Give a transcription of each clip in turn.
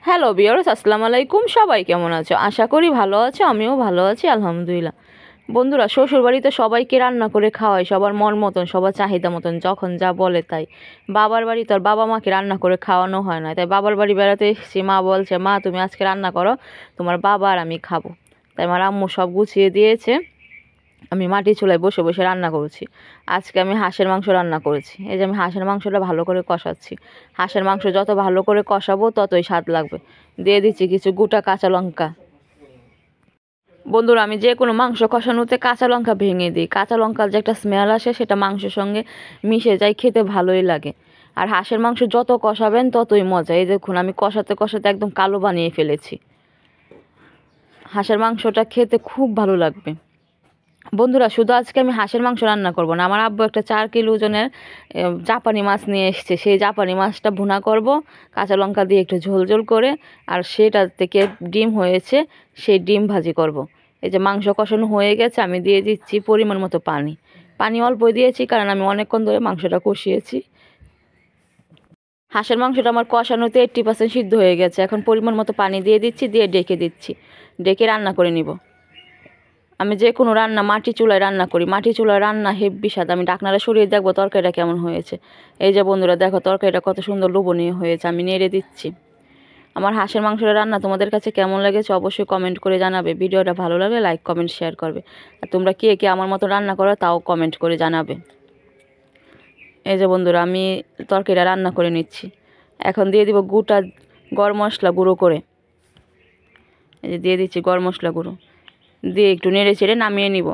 Hello viewers, আসসালামু আলাইকুম। সবাই কেমন আছো? আশা করি ভালো আছো। আমিও ভালো আছি আলহামদুলিল্লাহ। বন্ধুরা, শ্বশুরবাড়িতে সবাইকে রান্না করে খাওয়ায় সবার মন মতন, সবার চাহিদা মতন, যখন যা বলে তাই। বাবার বাড়ি তো আর বাবা মাকে রান্না করে খাওয়ানো হয় না। তাই বাবার বাড়ি বেড়াতে এসেছি, মা বলছে মা তুমি আজকে রান্না করো, তোমার বাবা আর আমি খাবো। তাই আমার আম্মু সব গুছিয়ে দিয়েছে। আমি মাটির চুলায় বসে বসে রান্না করছি। আজকে আমি হাঁসের মাংস রান্না করেছি। এই যে আমি হাঁসের মাংসটা ভালো করে কষাচ্ছি। হাঁসের মাংস যত ভালো করে কষাবো ততই স্বাদ লাগবে। দিয়ে দিচ্ছি কিছু গোটা কাঁচা লঙ্কা। বন্ধুরা, আমি যে কোনো মাংস কষানোতে কাঁচা লঙ্কা ভেঙে দিই। কাঁচা লঙ্কার যে একটা স্মেল আসে সেটা মাংসের সঙ্গে মিশে যায়, খেতে ভালোই লাগে। আর হাঁসের মাংস যত কষাবেন ততই মজা। এই দেখুন আমি কষাতে কষাতে একদম কালো বানিয়ে ফেলেছি। হাঁসের মাংসটা খেতে খুব ভালো লাগবে। বন্ধুরা, শুধু আজকে আমি হাঁসের মাংস রান্না করব না, আমার আব্বু একটা 4 কিলো ওজনের জাপানি মাছ নিয়ে এসেছে। সেই জাপানি মাছটা ভুনা করব কাঁচা লঙ্কা দিয়ে একটু ঝোল ঝোল করে। আর সেটা থেকে ডিম হয়েছে, সেই ডিম ভাজি করব। এই যে মাংস কষানো হয়ে গেছে, আমি দিয়ে দিচ্ছি পরিমাণ মতো পানি। পানি অল্প দিয়েছি কারণ আমি অনেকক্ষণ ধরে মাংসটা কষিয়েছি। হাঁসের মাংসটা আমার কষানোতে 80% সিদ্ধ হয়ে গেছে। এখন পরিমাণ মতো পানি দিয়ে দিচ্ছি, দিয়ে ডেকে দিচ্ছি। ডেকে রান্না করে নিব। আমি যে কোনো রান্না মাটি চুলায় রান্না করি। মাটি চুলায় রান্না হেব্বি স্বাদ। আমি ঢাকনাটা সরিয়ে দেখবো তরকারিটা কেমন হয়েছে। এই যে বন্ধুরা দেখো, তরকারিটা কত সুন্দর লোভনীয় হয়েছে। আমি নেড়ে দিচ্ছি। আমার হাঁসের মাংসের রান্না তোমাদের কাছে কেমন লেগেছে অবশ্যই কমেন্ট করে জানাবে। ভিডিওটা ভালো লাগলে লাইক কমেন্ট শেয়ার করবে। আর তোমরা কে কে আমার মতো রান্না করো তাও কমেন্ট করে জানাবে। এই যে বন্ধুরা, আমি তরকারিটা রান্না করে নিচ্ছি। এখন দিয়ে দিব গোটা গরম মশলা গুঁড়ো করে। এই যে দিয়ে দিচ্ছি গরম মশলা গুঁড়ো, দিয়ে একটু নেড়ে চেড়ে নামিয়ে নিব।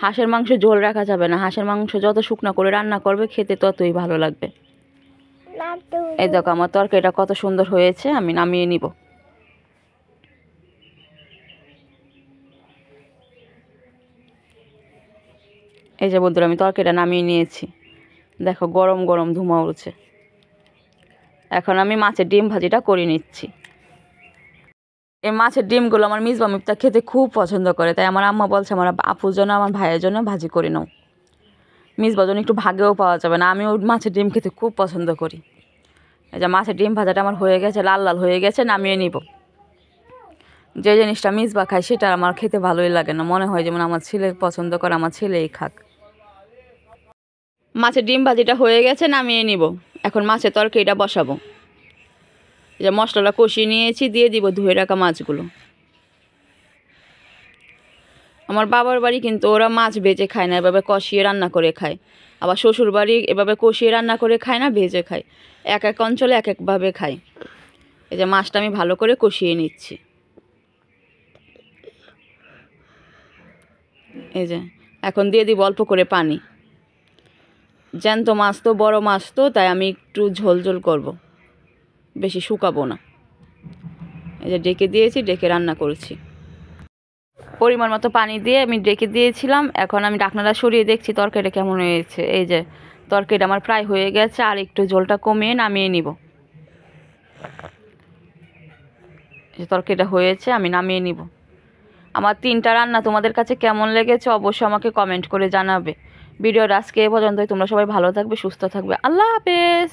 হাঁসের মাংস ঝোল রাখা যাবে না। হাঁসের মাংস যত শুকনো করে রান্না করবে খেতে ততই ভালো লাগবে। এই দেখো আমার তরকারিটা কত সুন্দর হয়েছে, আমি নামিয়ে নিব। এই যে বন্ধুরা, আমি তরকারিটা নামিয়ে নিয়েছি। দেখো গরম গরম ধোঁয়া উঠছে। এখন আমি মাছের ডিম ভাজিটা করে নিচ্ছি। এই মাছের ডিমগুলো আমার মিসবা মিফতা খেতে খুব পছন্দ করে। তাই আমার আম্মা বলছে আমার আপুর জন্য, আমার ভাইয়ের জন্য ভাজি করে নাও। মিসবা জন্য একটু ভাগেও পাওয়া যাবে না। আমিও মাছের ডিম খেতে খুব পছন্দ করি। এই যে মাছের ডিম ভাজাটা আমার হয়ে গেছে, লাল লাল হয়ে গেছে, নামিয়ে নিব। যে জিনিসটা মিসবা খায় সেটা আমার খেতে ভালোই লাগে না। মনে হয় যেমন আমার ছেলে পছন্দ করে, আমার ছেলেই খাক। মাছের ডিম ভাজিটা হয়ে গেছে, নামিয়ে নিব। এখন মাছের তরকারিটা বসাবো। এই যে মশলাটা কষিয়ে নিয়েছি, দিয়ে দিব ধুয়ে রাখা মাছগুলো। আমার বাবার বাড়ি কিন্তু ওরা মাছ ভেজে খায় না, এভাবে কষিয়ে রান্না করে খায়। আবার শ্বশুর বাড়ি এভাবে কষিয়ে রান্না করে খায় না, ভেজে খায়। এক এক অঞ্চলে এক একভাবে খায়। এই যে মাছটা আমি ভালো করে কষিয়ে নিচ্ছি। এই যে এখন দিয়ে দিব অল্প করে পানি। জ্যান্ত মাছ তো, বড় মাছ তো, তাই আমি একটু ঝোল ঝোল করব, বেশি শুকাবো না। এই যে ডেকে দিয়েছি, ডেকে রান্না করেছি। পরিমাণ মতো পানি দিয়ে আমি ডেকে দিয়েছিলাম। এখন আমি ঢাকনাটা সরিয়ে দেখছি তরকারিটা কেমন হয়েছে। এই যে তরকারিটা আমার প্রায় হয়ে গেছে, আর একটু ঝোলটা কমিয়ে নামিয়ে নিব। এই যে তরকারিটা হয়েছে, আমি নামিয়ে নিব। আমার 3টা রান্না তোমাদের কাছে কেমন লেগেছে অবশ্যই আমাকে কমেন্ট করে জানাবে। ভিডিওটা আজকে এ পর্যন্তই। তোমরা সবাই ভালো থাকবে, সুস্থ থাকবে। আল্লাহ হাফেজ।